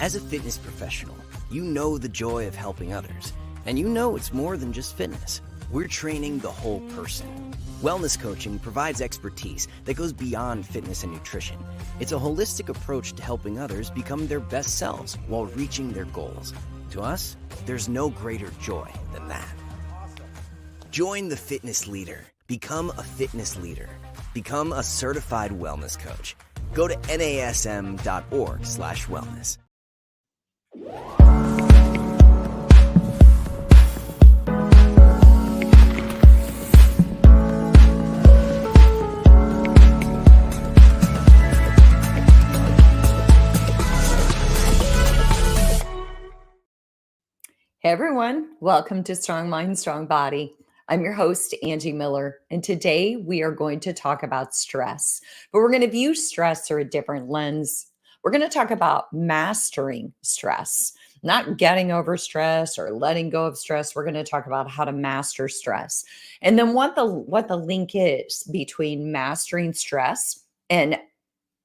As a fitness professional, you know the joy of helping others, and you know it's more than just fitness. We're training the whole person. Wellness coaching provides expertise that goes beyond fitness and nutrition. It's a holistic approach to helping others become their best selves while reaching their goals. To us, there's no greater joy than that. Join the fitness leader. Become a fitness leader. Become a certified wellness coach. Go to nasm.org/wellness. Hey everyone, welcome to Strong Mind, Strong Body. I'm your host, Angie Miller, and today we are going to talk about stress, but we're going to view stress through a different lens. We're going to talk about mastering stress, not getting over stress or letting go of stress. We're going to talk about how to master stress, and then what the link is between mastering stress and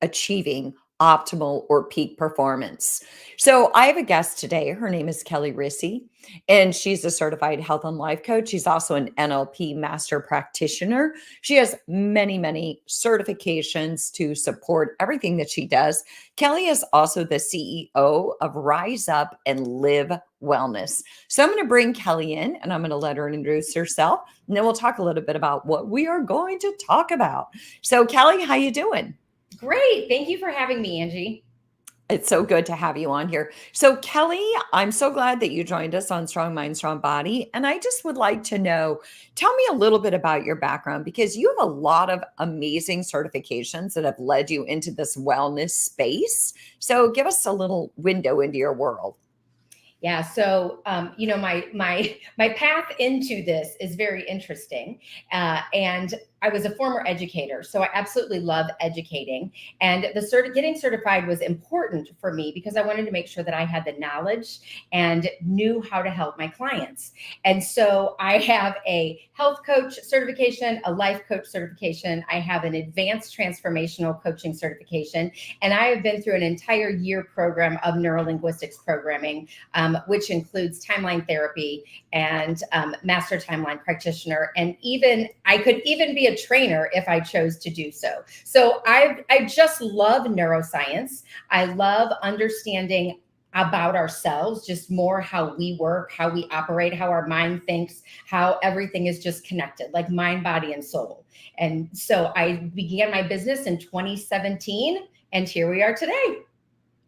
achieving optimal or peak performance. So I have a guest today. Her name is Kelli Risse, and she's a certified health and life coach. She's also an NLP Master Practitioner. She has many, many certifications to support everything that she does. Kelli is also the CEO of Rise Up and Live Wellness. So I'm going to bring Kelli in and I'm going to let her introduce herself, and then we'll talk a little bit about what we are going to talk about. So Kelli, how you doing? Great. Thank you for having me, Angie. It's so good to have you on here. So Kelli, I'm so glad that you joined us on Strong Mind, Strong Body. And I just would like to know, tell me a little bit about your background, because you have a lot of amazing certifications that have led you into this wellness space. So give us a little window into your world. Yeah. So, my path into this is very interesting. And I was a former educator, so I absolutely love educating. And getting certified was important for me because I wanted to make sure that I had the knowledge and knew how to help my clients. And so I have a health coach certification, a life coach certification. I have an advanced transformational coaching certification, and I have been through an entire year program of neurolinguistics programming, which includes timeline therapy and master timeline practitioner. And I could even be a trainer if I chose to do so. So I just love neuroscience. I love understanding about ourselves, just more how we work, how we operate, how our mind thinks, how everything is just connected, like mind, body, and soul. And so I began my business in 2017, and here we are today.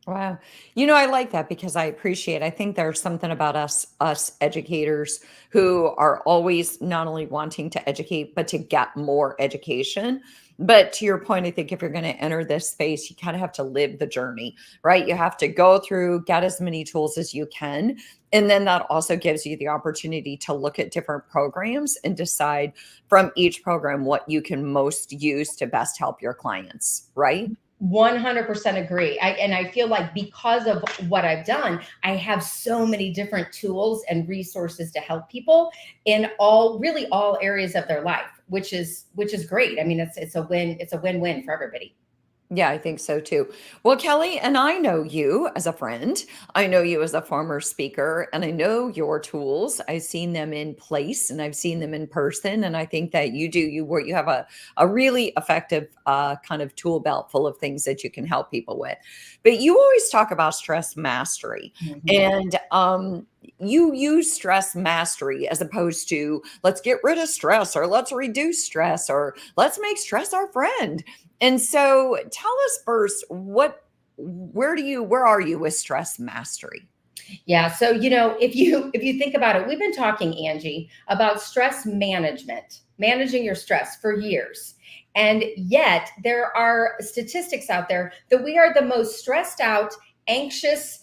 Wow. I like that because I think there's something about us educators who are always not only wanting to educate, but to get more education. But to your point, I think if you're going to enter this space, you kind of have to live the journey, right? You have to go through, get as many tools as you can. And then that also gives you the opportunity to look at different programs and decide from each program what you can most use to best help your clients, right? 100% agree. I feel like because of what I've done, I have so many different tools and resources to help people in all areas of their life, which is great. I mean, it's a win-win for everybody. Yeah, I think so too. Well, Kelli, and I know you as a friend. I know you as a former speaker, and I know your tools. I've seen them in place and I've seen them in person. And I think that you have a really effective kind of tool belt full of things that you can help people with. But you always talk about stress mastery. Mhm. And you use stress mastery as opposed to let's get rid of stress or let's reduce stress or let's make stress our friend. And so tell us first, where are you with stress mastery? Yeah. So, if you think about it, we've been talking, Angie, about stress management, managing your stress for years. And yet there are statistics out there that we are the most stressed out, anxious,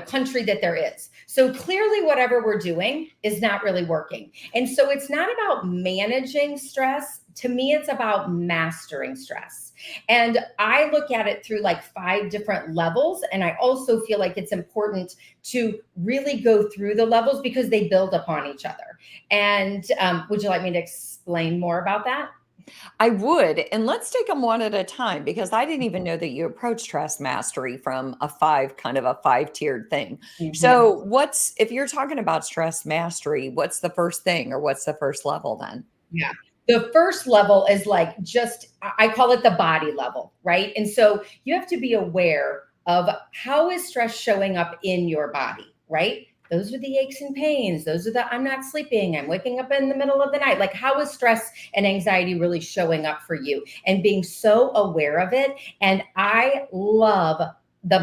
country that there is. So clearly whatever we're doing is not really working. And so it's not about managing stress. To me, it's about mastering stress. And I look at it through like 5 different levels. And I also feel like it's important to really go through the levels because they build upon each other. And would you like me to explain more about that? I would. And let's take them one at a time because I didn't even know that you approach stress mastery from a kind of a five-tiered thing. Mhm. So, if you're talking about stress mastery, what's the first thing or what's the first level then? Yeah. The first level is like just, I call it the body level, right? And so you have to be aware of how is stress showing up in your body, right? Those are the aches and pains. Those are the I'm not sleeping. I'm waking up in the middle of the night. Like, how is stress and anxiety really showing up for you? And being so aware of it. And I love the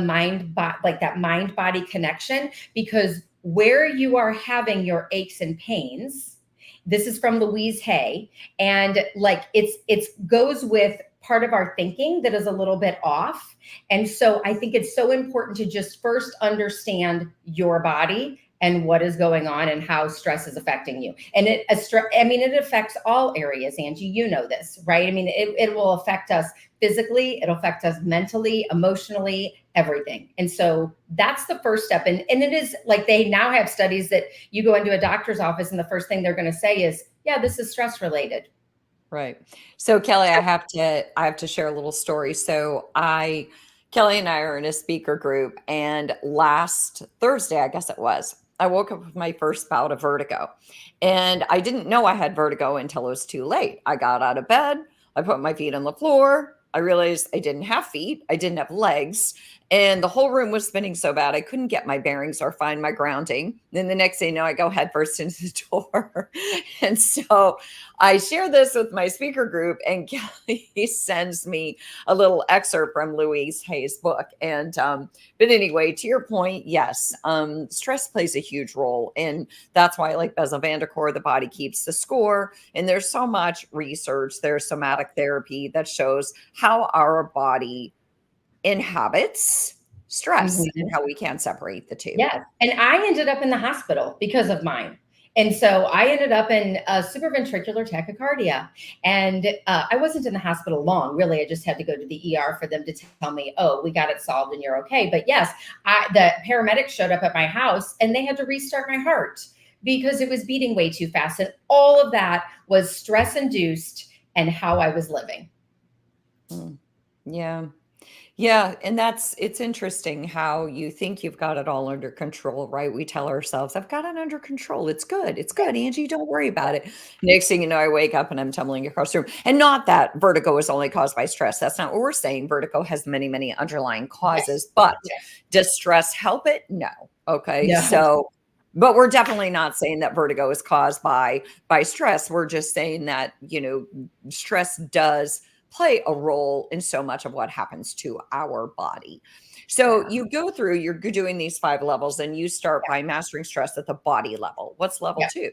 like that mind body connection, because where you are having your aches and pains, this is from Louise Hay, and like it's goes with part of our thinking that is a little bit off. And so I think it's so important to just first understand your body and what is going on and how stress is affecting you. And it affects all areas, Angie, you know this, right? I mean, it will affect us physically, it'll affect us mentally, emotionally, everything. And so that's the first step. And it is like, they now have studies that you go into a doctor's office and the first thing they're going to say is, yeah, this is stress related. Right. So Kelly, I have to share a little story. Kelly and I are in a speaker group, and last Thursday, I guess it was, I woke up with my first bout of vertigo. And I didn't know I had vertigo until it was too late. I got out of bed, I put my feet on the floor. I realized I didn't have feet, I didn't have legs, and the whole room was spinning so bad I couldn't get my bearings or find my grounding. Then the next thing you know, I go headfirst into the door. And so I share this with my speaker group, and Kelly sends me a little excerpt from Louise Hay's book. But anyway, to your point, yes, stress plays a huge role. And that's why, like Bessel van der Kolk, the body keeps the score. And there's so much research, there's somatic therapy that shows how our body inhabits stress and Mhm. how we can't separate the two. Yes. And I ended up in the hospital because of mine. And so I ended up in supraventricular tachycardia. And I wasn't in the hospital long, really. I just had to go to the ER for them to tell me, oh, we got it solved and you're okay. But yes, the paramedics showed up at my house and they had to restart my heart because it was beating way too fast. And all of that was stress induced and how I was living. Mm. Yeah. Yeah, and it's interesting how you think you've got it all under control, right? We tell ourselves, I've got it under control. It's good. It's good, Angie. Don't worry about it. Next thing you know, I wake up and I'm tumbling across the room. And not that vertigo is only caused by stress. That's not what we're saying. Vertigo has many, many underlying Yes. causes, but Yes. does stress help it? No. Okay. No. But we're definitely not saying that vertigo is caused by stress. We're just saying that, stress does play a role in so much of what happens to our body. So Yeah. you're doing these 5 levels, and you start by mastering stress at the body level. What's level Yeah. 2?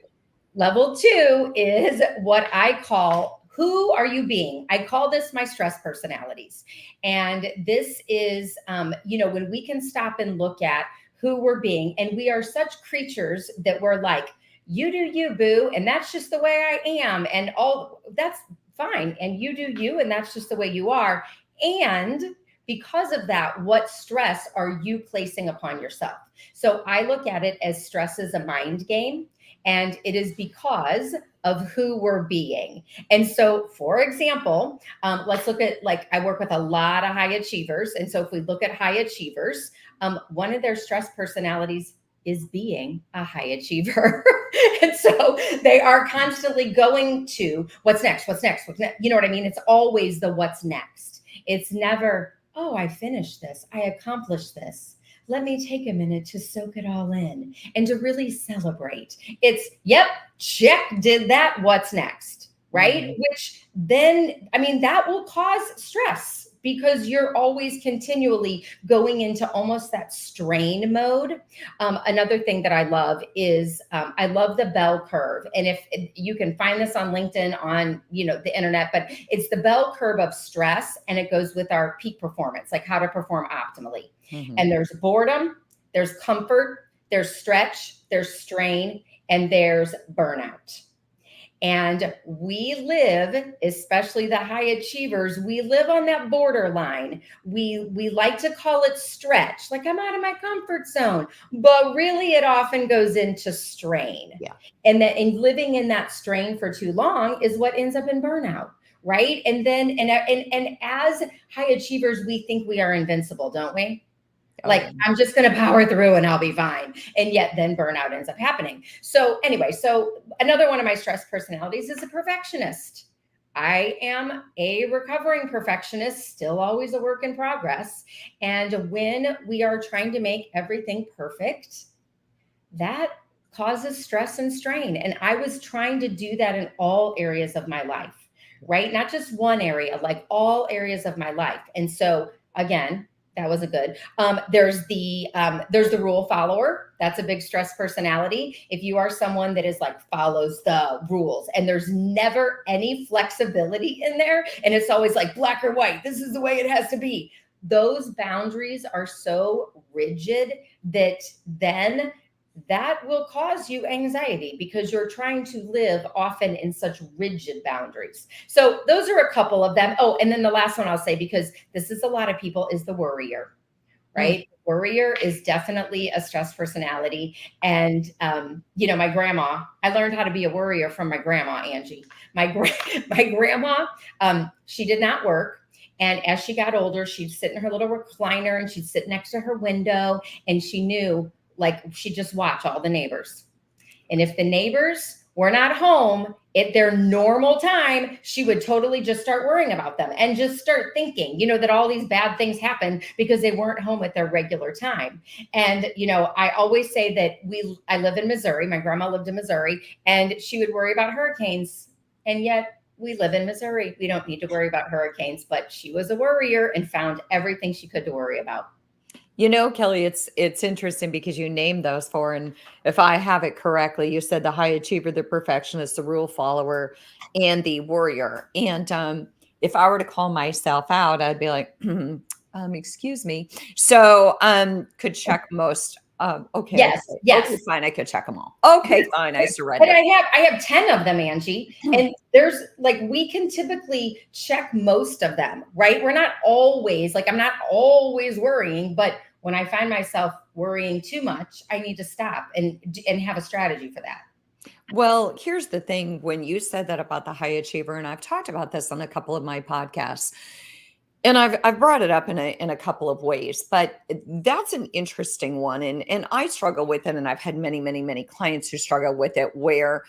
Level 2 is what I call, who are you being? I call this my stress personalities. And this is, when we can stop and look at who we're being, and we are such creatures that we're like, you do you, boo. And that's just the way I am. And all that's fine. And you do you. And that's just the way you are. And because of that, what stress are you placing upon yourself? So I look at it as stress is a mind game. And it is because of who we're being. And so, for example, let's look at, like, I work with a lot of high achievers. And so if we look at high achievers, one of their stress personalities is being a high achiever. And so they are constantly going to what's next, what's next, what's next. You know what I mean? It's always the what's next. It's never, oh, I finished this, I accomplished this. Let me take a minute to soak it all in and to really celebrate. It's, yep, check, did that. What's next? Right? Mhm. Which then, I mean, that will cause stress because you're always continually going into almost that strain mode. Another thing that I love is I love the bell curve. And if you can find this on LinkedIn, on the internet, but it's the bell curve of stress, and it goes with our peak performance, like how to perform optimally. Mhm. And there's boredom, there's comfort, there's stretch, there's strain, and there's burnout. And we live, especially the high achievers, we live on that borderline. We like to call it stretch, like I'm out of my comfort zone, but really it often goes into strain. Yeah. And living in that strain for too long is what ends up in burnout, right? And then, and as high achievers, we think we are invincible, don't we? Like, I'm just going to power through and I'll be fine. And yet then burnout ends up happening. So anyway, so another one of my stress personalities is a perfectionist. I am a recovering perfectionist, still always a work in progress. And when we are trying to make everything perfect, that causes stress and strain. And I was trying to do that in all areas of my life, right? Not just one area, like all areas of my life. And so again, that wasn't good. There's the rule follower. That's a big stress personality. If you are someone that is like follows the rules and there's never any flexibility in there, and it's always like black or white, this is the way it has to be. Those boundaries are so rigid that then that will cause you anxiety because you're trying to live often in such rigid boundaries. So those are a couple of them. Oh, and then the last one I'll say, because this is a lot of people, is the worrier, right? Worrier is definitely a stress personality. And, my grandma, I learned how to be a worrier from my grandma, Angie. My grandma, she did not work. And as she got older, she'd sit in her little recliner and she'd sit next to her window, and she knew, like, she'd just watch all the neighbors. And if the neighbors were not home at their normal time, she would totally just start worrying about them and just start thinking, that all these bad things happen because they weren't home at their regular time. And, I always say that I live in Missouri. My grandma lived in Missouri, and she would worry about hurricanes. And yet we live in Missouri. We don't need to worry about hurricanes, but she was a worrier and found everything she could to worry about. Kelli, it's interesting because you named those four. And if I have it correctly, you said the high achiever, the perfectionist, the rule follower, and the warrior. And if I were to call myself out, I'd be like, excuse me. So could check most. Okay. Yes. Okay. Yes. Okay, fine. I could check them all. Okay, fine. I surrender. But I have 10 of them, Angie. And there's like, we can typically check most of them, right? We're not always I'm not always worrying, but when I find myself worrying too much, I need to stop and have a strategy for that. Well, here's the thing. When you said that about the high achiever, and I've talked about this on a couple of my podcasts, and I've brought it up in a couple of ways, but that's an interesting one. And I struggle with it. And I've had many, many, many clients who struggle with it, where,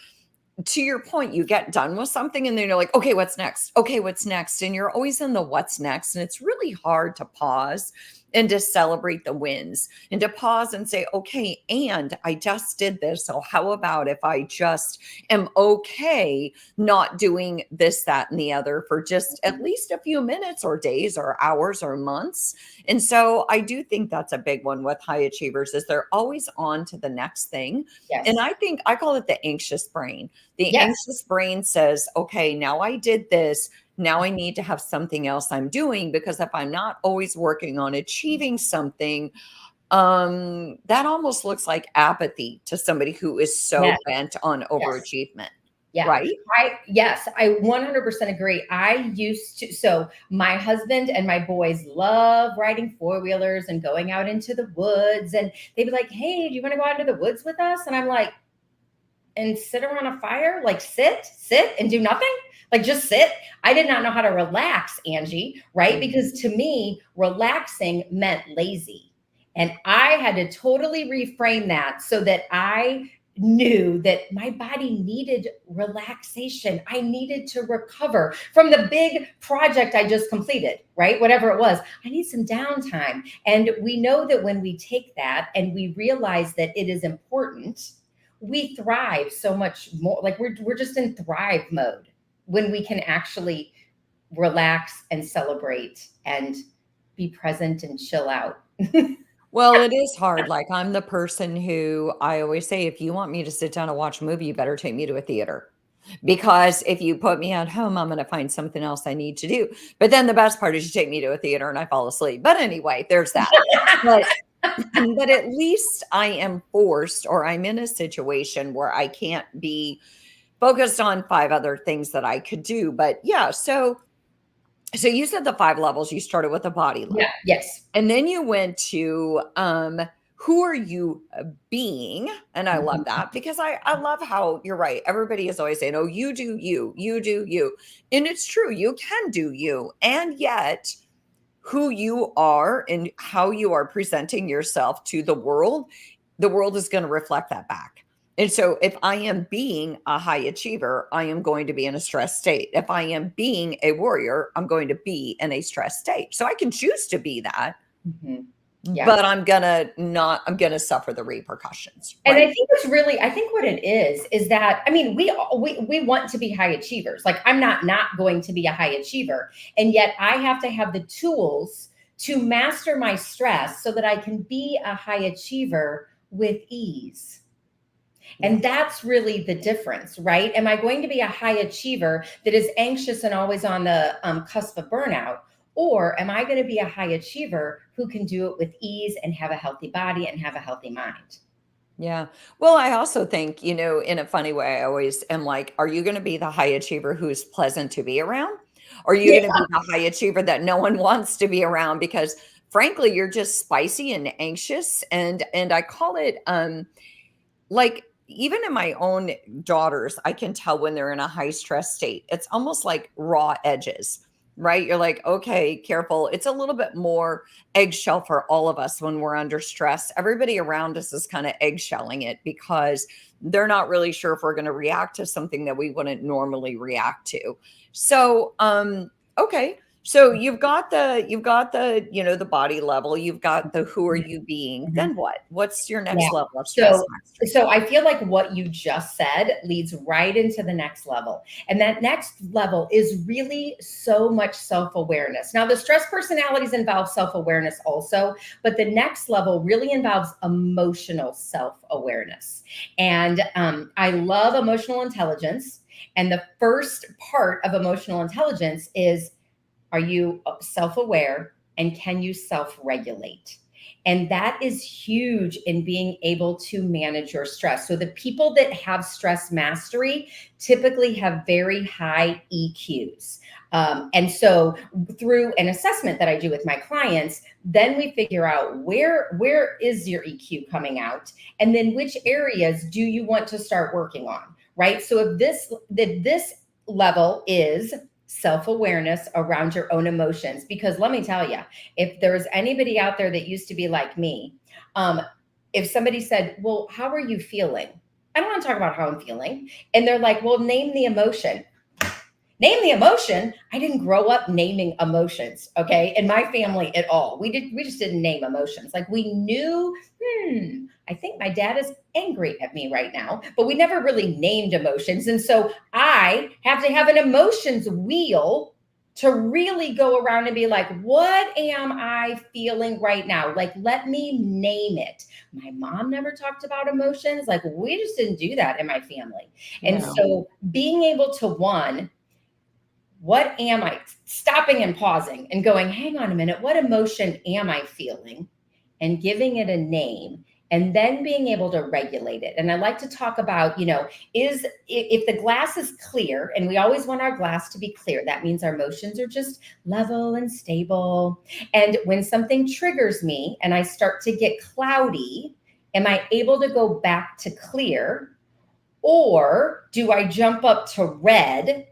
to your point, you get done with something and then you're like, okay, what's next? Okay, what's next? And you're always in the what's next. And it's really hard to pause and to celebrate the wins and to pause and say, okay, and I just did this. So how about if I just am okay not doing this, that, and the other for just at least a few minutes or days or hours or months? And so I do think that's a big one with high achievers, is they're always on to the next thing. Yes. And I think I call it the anxious brain. The Yes. anxious brain says, okay, now I did this. Now I need to have something else I'm doing, because if I'm not always working on achieving something, that almost looks like apathy to somebody who is so Yes. bent on overachievement. Yeah. Right. I 100% agree. I used to, so my husband and my boys love riding four-wheelers and going out into the woods, and they'd be like, hey, do you want to go out into the woods with us? And I'm like, and sit around a fire, like sit and do nothing. Like just sit. I did not know how to relax, Angie, right? Because to me, relaxing meant lazy. And I had to totally reframe that so that I knew that my body needed relaxation. I needed to recover from the big project I just completed, right? Whatever it was, I need some downtime. And we know that when we take that and we realize that it is important, we thrive so much more. Like we're just in thrive mode when we can actually relax and celebrate and be present and chill out. Well, it is hard. Like, I'm the person who, I always say, if you want me to sit down and watch a movie, you better take me to a theater. Because if you put me at home, I'm going to find something else I need to do. But then the best part is you take me to a theater and I fall asleep. But anyway, there's that. But at least I am forced, or I'm in a situation where I can't be focused on 5 other things that I could do. But yeah, so you said the 5 levels. You started with the body level. Yeah. Yes. And then you went to who are you being? And I love that because I love how you're right. Everybody is always saying, oh, you do you, you do you. And it's true. You can do you. And yet who you are and how you are presenting yourself to the world is going to reflect that back. And so if I am being a high achiever, I am going to be in a stress state. If I am being a warrior, I'm going to be in a stress state. So I can choose to be that. Mm-hmm. Yeah. But I'm gonna suffer the repercussions. Right? And I think what it is that, I mean, we want to be high achievers. Like I'm not going to be a high achiever. And yet I have to have the tools to master my stress so that I can be a high achiever with ease. And that's really the difference, right? Am I going to be a high achiever that is anxious and always on the cusp of burnout? Or am I going to be a high achiever who can do it with ease and have a healthy body and have a healthy mind? Yeah. Well, I also think, in a funny way, I always am like, are you going to be the high achiever who's pleasant to be around? Or are you going to be the high achiever that no one wants to be around because frankly, you're just spicy and anxious. And I call it like even in my own daughters, I can tell when they're in a high stress state. It's almost like raw edges. Right? You're like, okay, careful. It's a little bit more eggshell for all of us when we're under stress. Everybody around us is kind of eggshelling it because they're not really sure if we're going to react to something that we wouldn't normally react to. So, okay. So you've got the, the body level, you've got the who are you being, then what? What's your next level of stress mastery? So I feel like what you just said leads right into the next level. And that next level is really so much self-awareness. Now the stress personalities involve self-awareness also, but the next level really involves emotional self-awareness. And I love emotional intelligence. And the first part of emotional intelligence is, are you self-aware and can you self-regulate? And that is huge in being able to manage your stress. So the people that have stress mastery typically have very high EQs. And so through an assessment that I do with my clients, then we figure out where is your EQ coming out? And then which areas do you want to start working on, right? So if this level is self-awareness around your own emotions, because let me tell you, if there's anybody out there that used to be like me, if somebody said, well, how are you feeling? I don't want to talk about how I'm feeling. And they're like, well, name the emotion. Name the emotion. I didn't grow up naming emotions, okay? In my family at all. We just didn't name emotions. Like we knew, I think my dad is angry at me right now, but we never really named emotions. And so I have to have an emotions wheel to really go around and be like, what am I feeling right now? Like, let me name it. My mom never talked about emotions. Like we just didn't do that in my family. And so being able to what am I stopping and pausing and going, hang on a minute, what emotion am I feeling? And giving it a name and then being able to regulate it. And I like to talk about, if the glass is clear, and we always want our glass to be clear, that means our emotions are just level and stable. And when something triggers me and I start to get cloudy, am I able to go back to clear? Or do I jump up to red?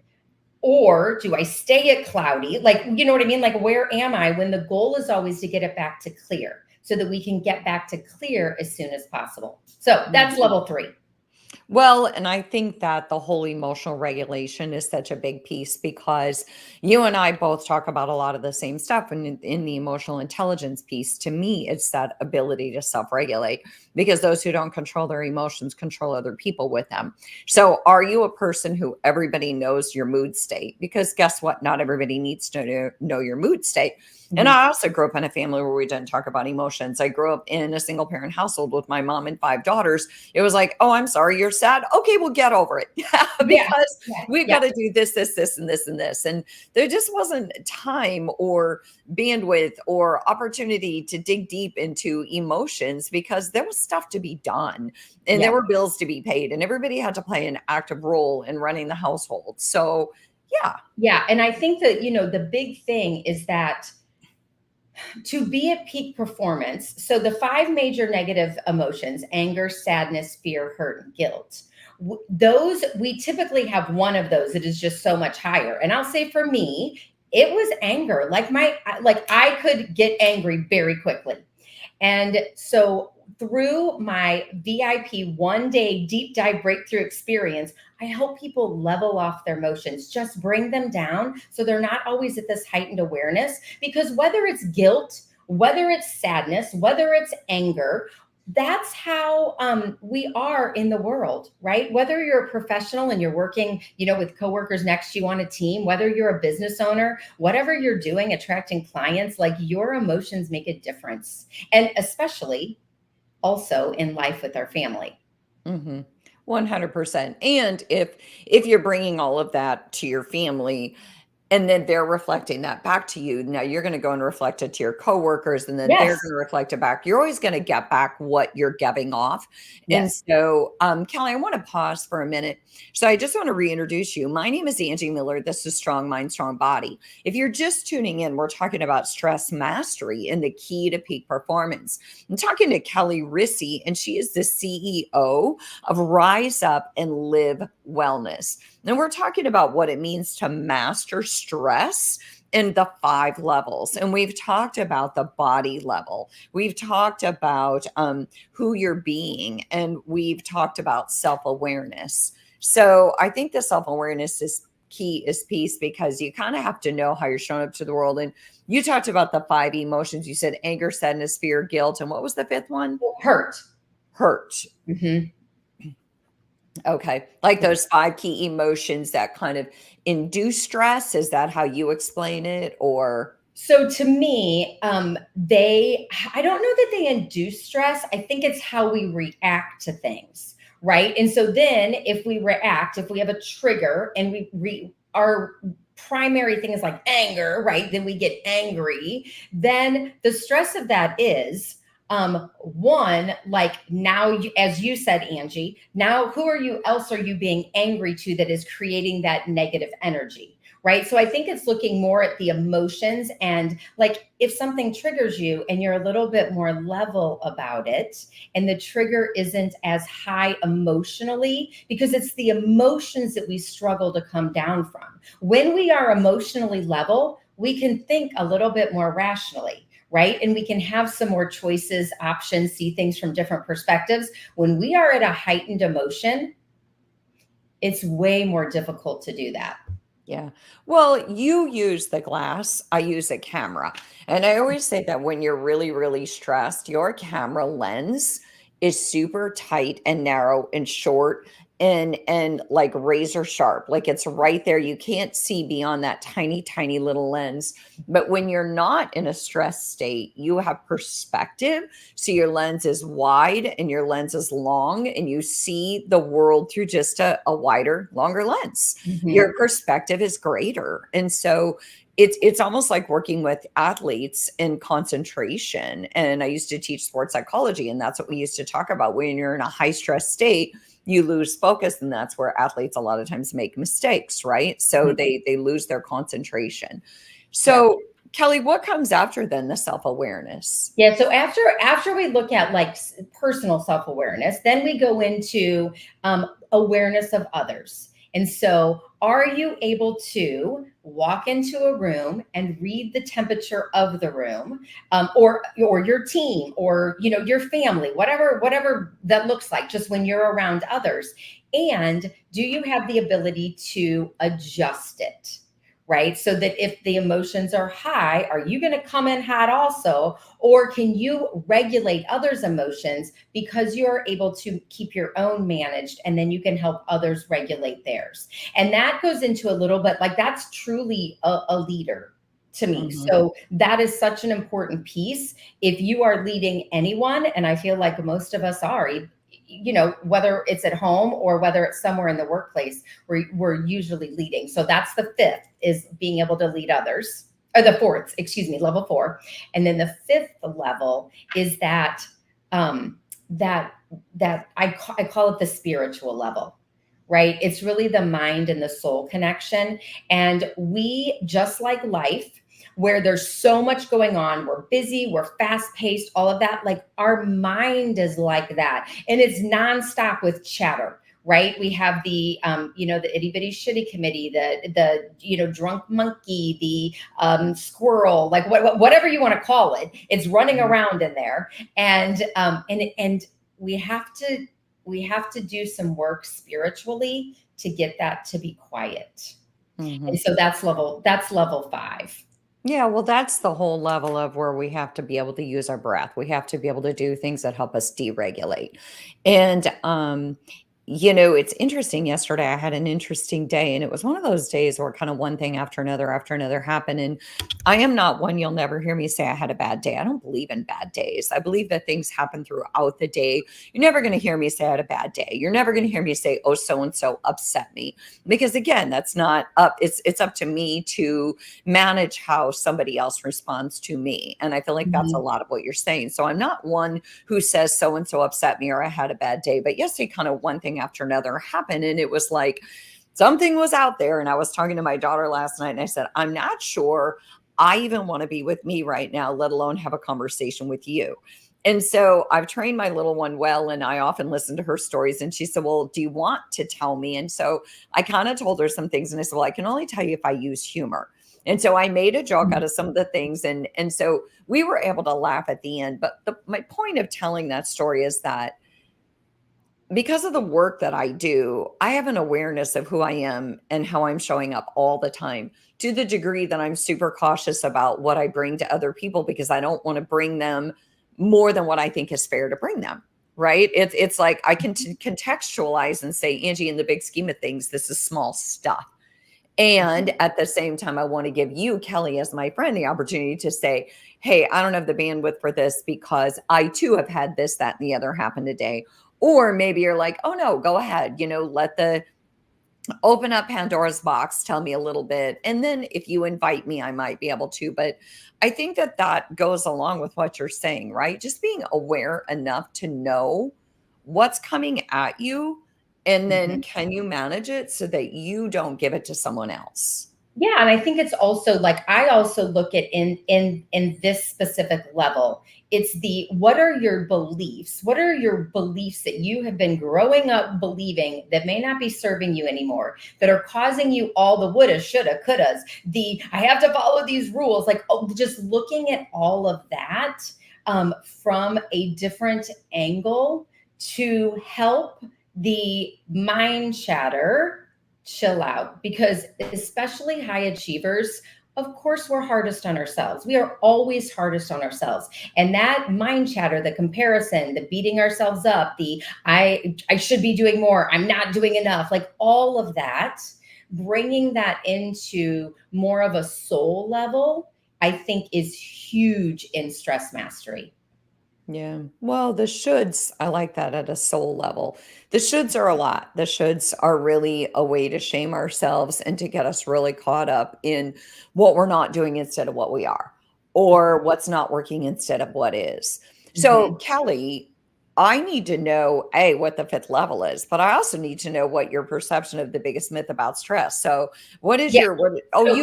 Or do I stay at cloudy? Like, you know what I mean? Like, where am I when the goal is always to get it back to clear so that we can get back to clear as soon as possible. So that's level 3. Well, and I think that the whole emotional regulation is such a big piece because you and I both talk about a lot of the same stuff. And in the emotional intelligence piece, to me, it's that ability to self-regulate because those who don't control their emotions control other people with them. So are you a person who everybody knows your mood state? Because guess what? Not everybody needs to know your mood state. And I also grew up in a family where we didn't talk about emotions. I grew up in a single parent household with my mom and 5 daughters. It was like, oh, I'm sorry, you're sad. Okay, we'll get over it because we've got to do this, this, this, and this, and this. And there just wasn't time or bandwidth or opportunity to dig deep into emotions because there was stuff to be done and there were bills to be paid and everybody had to play an active role in running the household. So, yeah. And I think that, the big thing is that To be at peak performance, so the 5 major negative emotions, anger, sadness, fear, hurt, and guilt, those, we typically have one of those that is just so much higher. And I'll say for me, it was anger. Like I could get angry very quickly. And so through my VIP 1-day deep dive breakthrough experience, I help people level off their emotions, just bring them down so they're not always at this heightened awareness. Because whether it's guilt, whether it's sadness, whether it's anger, that's how we are in the world, right? Whether you're a professional and you're working, with coworkers next to you on a team, whether you're a business owner, whatever you're doing, attracting clients, like your emotions make a difference. And especially also in life with our family. Mm-hmm. 100%. And if you're bringing all of that to your family, and then they're reflecting that back to you. Now you're going to go and reflect it to your coworkers, and then they're Yes. going to reflect it back. You're always going to get back what you're giving off. And Yes. so, Kelli, I want to pause for a minute. So I just want to reintroduce you. My name is Angie Miller. This is Strong Mind, Strong Body. If you're just tuning in, we're talking about stress mastery and the key to peak performance. I'm talking to Kelli Risse, and she is the CEO of Rise Up and Live Wellness. And we're talking about what it means to master stress in the 5 levels. And we've talked about the body level. We've talked about who you're being, and we've talked about self-awareness. So I think the self-awareness is key, is peace, because you kind of have to know how you're showing up to the world. And you talked about the 5 emotions. You said anger, sadness, fear, guilt. And what was the 5th one? Hurt. Hurt. Mm-hmm. Okay. Like those 5 key emotions that kind of induce stress. Is that how you explain it? Or So to me, I don't know that they induce stress. I think it's how we react to things, right? And so then if we have a trigger and our primary thing is like anger, right? Then we get angry. Then the stress of that is, one, like now, as you said, Angie, now else are you being angry to that is creating that negative energy, right? So I think it's looking more at the emotions, and like if something triggers you and you're a little bit more level about it, and the trigger isn't as high emotionally, because it's the emotions that we struggle to come down from. When we are emotionally level, we can think a little bit more rationally, right? And we can have some more choices, options, see things from different perspectives. When we are at a heightened emotion, it's way more difficult to do that. yeah. Well, you use the glass, I use a camera. And I always say that when you're really, really stressed, your camera lens is super tight and narrow and short and like razor sharp. Like it's right there. You can't see beyond that tiny, tiny little lens. But when you're not in a stress state, you have perspective. So your lens is wide and your lens is long, and you see the world through just a wider, longer lens. Mm-hmm. Your perspective is greater. And so it's almost like working with athletes in concentration. And I used to teach sports psychology, and that's what we used to talk about. When you're in a high stress state, you lose focus, and that's where athletes a lot of times make mistakes, right? So they lose their concentration. So Kelli, what comes after then the self-awareness? Yeah. So after we look at like personal self-awareness, then we go into awareness of others. And so are you able to walk into a room and read the temperature of the room, or your team, or your family, whatever that looks like, just when you're around others? And do you have the ability to adjust it? Right? So that if the emotions are high, are you going to come in hot also? Or can you regulate others' emotions because you're able to keep your own managed, and then you can help others regulate theirs? And that goes into a little bit like that's truly a leader to me. Mhm. So that is such an important piece. If you are leading anyone, and I feel like most of us are, whether it's at home or whether it's somewhere in the workplace, we're usually leading. So that's the 5th, is being able to lead others, or the 4th, level 4. And then the 5th level is that I call it the spiritual level, right? It's really the mind and the soul connection. And we, just like life, where there's so much going on. We're busy, we're fast paced, all of that. Like our mind is like that. And it's nonstop with chatter. Right. We have the, the itty bitty shitty committee, the drunk monkey, the squirrel, like whatever you want to call it. It's running around in there. And we have to do some work spiritually to get that to be quiet. Mm-hmm. And so that's level 5. Yeah, well, that's the whole level of where we have to be able to use our breath. We have to be able to do things that help us deregulate. And it's interesting. Yesterday, I had an interesting day, and it was one of those days where kind of one thing after another happened. And I am not one, you'll never hear me say I had a bad day. I don't believe in bad days. I believe that things happen throughout the day. You're never going to hear me say I had a bad day. You're never going to hear me say, oh, so-and-so upset me. Because again, that's not up. It's up to me to manage how somebody else responds to me. And I feel like that's a lot of what you're saying. So I'm not one who says so-and-so upset me or I had a bad day. But yesterday, kind of one thing after another happened. And it was like something was out there. And I was talking to my daughter last night and I said, I'm not sure I even want to be with me right now, let alone have a conversation with you. And so I've trained my little one well, and I often listen to her stories. And she said, well, do you want to tell me? And so I kind of told her some things. And I said, well, I can only tell you if I use humor. And so I made a joke out of some of the things. And so we were able to laugh at the end. But my point of telling that story is that because of the work that I do, I have an awareness of who I am and how I'm showing up all the time, to the degree that I'm super cautious about what I bring to other people, because I don't want to bring them more than what I think is fair to bring them. Right. It's like I can contextualize and say, Angie, in the big scheme of things, this is small stuff. And at the same time, I want to give you, Kelli, as my friend, the opportunity to say, hey, I don't have the bandwidth for this because I too have had this, that, and the other happen today. Or maybe you're like, oh no, go ahead, open up Pandora's box, tell me a little bit. And then if you invite me, I might be able to. But I think that goes along with what you're saying, right? Just being aware enough to know what's coming at you. And then can you manage it so that you don't give it to someone else? Yeah. And I think it's also like, I also look at in this specific level, it's what are your beliefs? What are your beliefs that you have been growing up believing that may not be serving you anymore, that are causing you all the woulda, shoulda, couldas, I have to follow these rules, like just looking at all of that from a different angle to help the mind chatter chill out. Because especially high achievers, of course, we're hardest on ourselves. We are always hardest on ourselves. And that mind chatter, the comparison, the beating ourselves up, the I should be doing more, I'm not doing enough, like all of that, bringing that into more of a soul level, I think is huge in stress mastery. Yeah. Well, the shoulds, I like that at a soul level. The shoulds are a lot. The shoulds are really a way to shame ourselves and to get us really caught up in what we're not doing instead of what we are, or what's not working instead of what is. So, Kelli, I need to know, A, what the 5th level is, but I also need to know what your perception of the biggest myth about stress. So what is you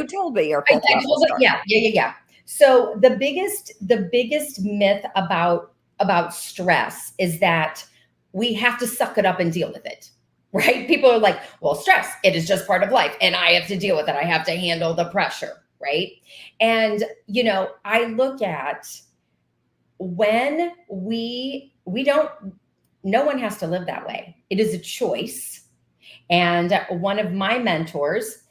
told me your 5th level. Yeah. So the biggest myth about stress is that we have to suck it up and deal with it, right? People are like, well, stress, it is just part of life and I have to deal with it. I have to handle the pressure, right? And, I look at when no one has to live that way. It is a choice. And one of my mentors,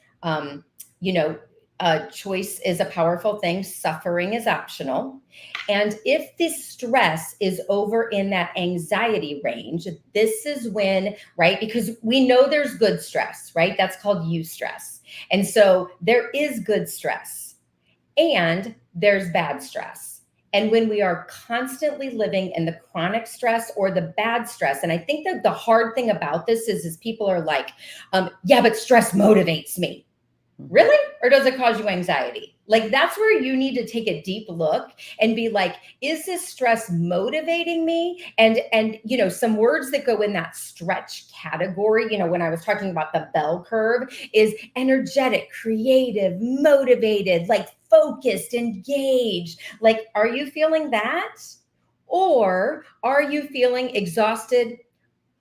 choice is a powerful thing. Suffering is optional. And if this stress is over in that anxiety range, this is when, right? Because we know there's good stress, right? That's called eustress. And so there is good stress and there's bad stress. And when we are constantly living in the chronic stress or the bad stress, and I think that the hard thing about this is people are like, yeah, but stress motivates me. Really? Or does it cause you anxiety? Like, that's where you need to take a deep look and be like, is this stress motivating me? And some words that go in that stretch category, when I was talking about the bell curve, is energetic, creative, motivated, like focused, engaged. Like, are you feeling that? Or are you feeling exhausted,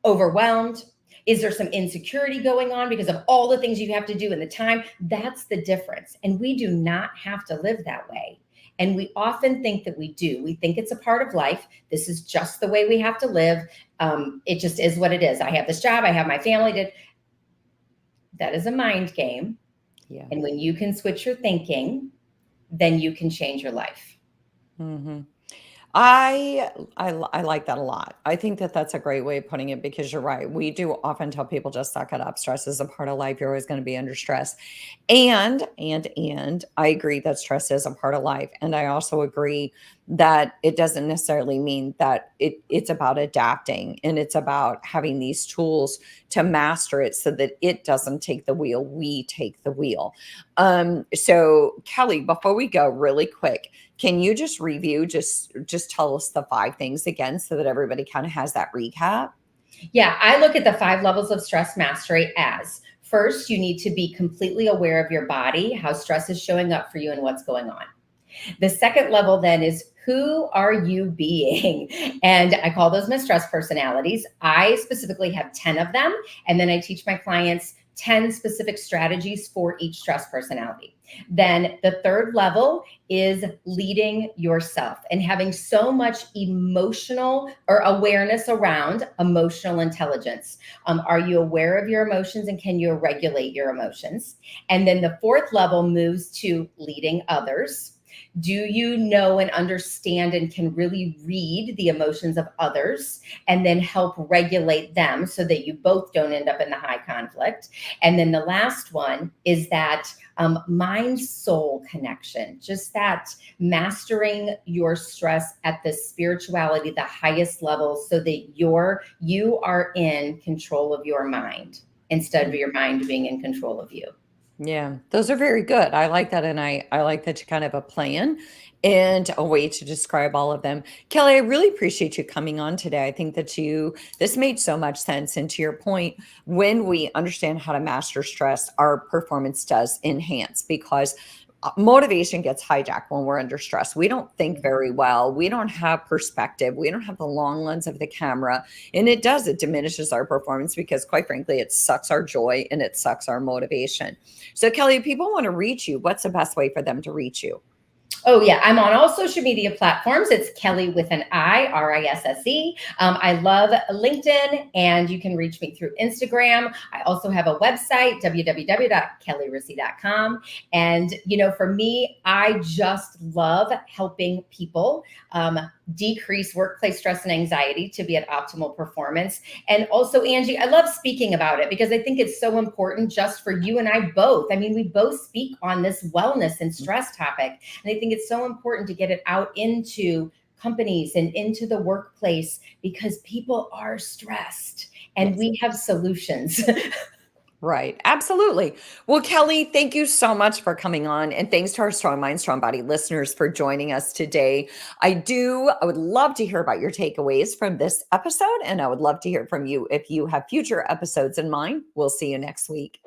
overwhelmed? Is there some insecurity going on because of all the things you have to do and the time? That's the difference. And we do not have to live that way. And we often think that we do. We think it's a part of life. This is just the way we have to live. It just is what it is. I have this job. I have my family. That is a mind game. Yeah. And when you can switch your thinking, then you can change your life. Mm-hmm. I like that a lot. I think that that's a great way of putting it because you're right. We do often tell people just suck it up. Stress is a part of life. You're always going to be under stress. And I agree that stress is a part of life. And I also agree that it doesn't necessarily mean that it's about adapting and it's about having these tools to master it so that it doesn't take the wheel. We take the wheel. So Kelli, before we go really quick, can you just review, just tell us the 5 things again so that everybody kind of has that recap? Yeah, I look at the 5 levels of stress mastery as: first, you need to be completely aware of your body, how stress is showing up for you and what's going on. The second level then is, who are you being? And I call those my stress personalities. I specifically have 10 of them. And then I teach my clients 10 specific strategies for each stress personality. Then the third level is leading yourself and having so much emotional or awareness around emotional intelligence. Are you aware of your emotions and can you regulate your emotions? And then the fourth level moves to leading others. Do you know and understand and can really read the emotions of others and then help regulate them so that you both don't end up in the high conflict? And then the last one is that mind-soul connection, just that mastering your stress at the spirituality, the highest level, so that you are in control of your mind instead of your mind being in control of you. Yeah, those are very good. I like that. And I like that you kind of have a plan and a way to describe all of them. Kelli, I really appreciate you coming on today. I think that this made so much sense. And to your point, when we understand how to master stress, our performance does enhance because motivation gets hijacked when we're under stress. We don't think very well. We don't have perspective. We don't have the long lens of the camera. And it diminishes our performance because, quite frankly, it sucks our joy and it sucks our motivation. So, Kelli, if people want to reach you, what's the best way for them to reach you? Oh, yeah. I'm on all social media platforms. It's Kelli with an I, Risse. I love LinkedIn, and you can reach me through Instagram. I also have a website, www.kellirisse.com. And, for me, I just love helping people decrease workplace stress and anxiety to be at optimal performance. And also, Angie, I love speaking about it because I think it's so important just for you and I both. I mean, we both speak on this wellness and stress topic. And I think it's so important to get it out into companies and into the workplace because people are stressed and we have solutions. Right. Absolutely. Well, Kelli, thank you so much for coming on. And thanks to our Strong Mind, Strong Body listeners for joining us today. I would love to hear about your takeaways from this episode. And I would love to hear from you if you have future episodes in mind. We'll see you next week.